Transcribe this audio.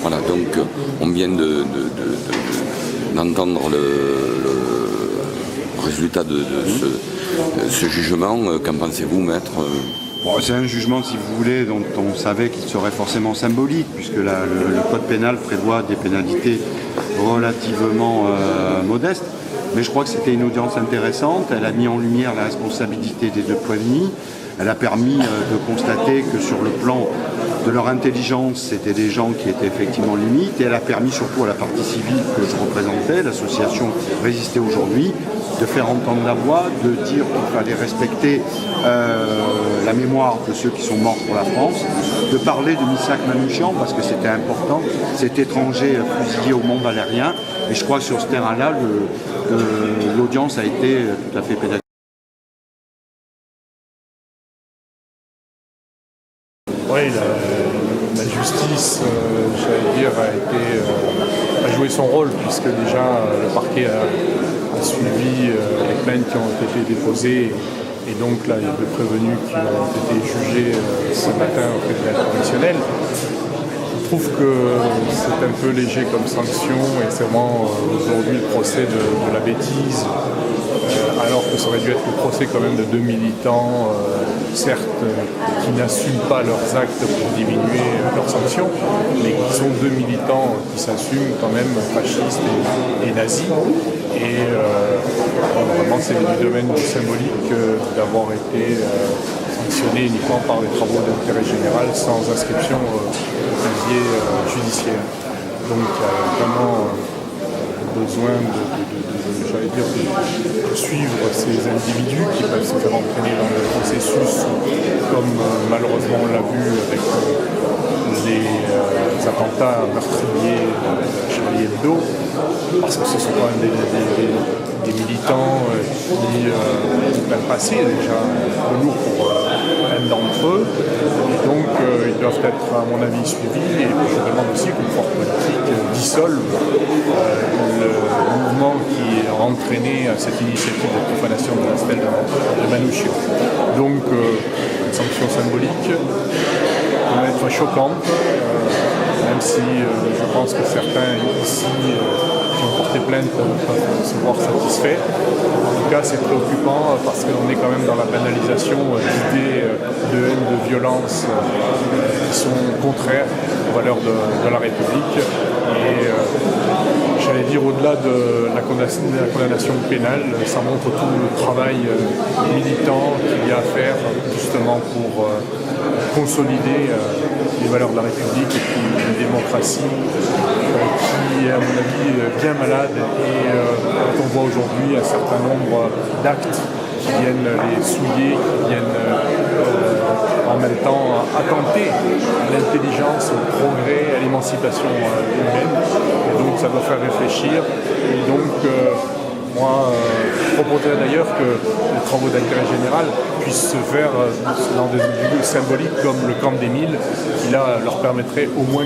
Voilà, donc on vient d'entendre le résultat de ce jugement. Qu'en pensez-vous, maître? Bon, c'est un jugement, si vous voulez, dont on savait qu'il serait forcément symbolique, puisque le code pénal prévoit des pénalités relativement modestes. Mais je crois que c'était une audience intéressante. Elle a mis en lumière la responsabilité des deux prévenus. Elle a permis de constater que sur le plan de leur intelligence, c'était des gens qui étaient effectivement limites. Et elle a permis surtout à la partie civile que je représentais, l'association Résister aujourd'hui, de faire entendre la voix, de dire qu'il fallait respecter la mémoire de ceux qui sont morts pour la France, de parler de Missak Manouchian parce que c'était important, cet étranger fusillé au Mont Valérien. Et je crois que sur ce terrain-là, l'audience a été tout à fait pédagogique. Oui, la justice, j'allais dire, a joué son rôle, puisque déjà le parquet a suivi les plaintes qui ont été déposées, et donc là, il y a deux prévenus qui ont été jugés ce matin au tribunal correctionnel. Je trouve que c'est un peu léger comme sanction, et c'est vraiment aujourd'hui le procès de la bêtise, alors que ça aurait dû être le procès quand même de deux militants, certes, qui n'assument pas leurs actes pour diminuer leurs sanctions, mais qui sont deux militants qui s'assument quand même fascistes et nazis. Et vraiment, c'est du domaine du symbolique d'avoir été sanctionné uniquement par des travaux d'intérêt général sans inscription au casier judiciaire. Donc, il y a vraiment besoin de suivre ces individus qui peuvent se faire entraîner dans le processus, comme malheureusement on l'a vu avec les attentats meurtriers de Charlie Hebdo, parce que ce sont quand même des militants qui peuvent passer déjà le lourd pour un d'entre eux, et donc ils doivent être à mon avis suivis, et je demande aussi qu'une force politique dissolve le mouvement qui a entraîné cette initiative de profanation de la stèle de Manouchian. Donc une sanction symbolique peut être choquante, même si je pense que certains ici qui ont porté plainte peuvent se voir satisfaits. En tout cas, c'est préoccupant parce qu'on est quand même dans la banalisation d'idées de haine, de violence qui sont contraires aux valeurs de la République. Et j'allais dire, au-delà de la condamnation pénale, ça montre tout le travail militant qu'il y a à faire justement pour consolider les valeurs de la République et puis une démocratie qui est à mon avis bien malade, et quand on voit aujourd'hui un certain nombre d'actes qui viennent les souiller, qui viennent en même temps attenter à l'intelligence, au progrès, à l'émancipation humaine, et donc ça doit faire réfléchir. Et donc moi, je proposerais d'ailleurs que les travaux d'intérêt général puissent se faire dans des lieux symboliques comme le camp des Milles, qui là leur permettrait au moins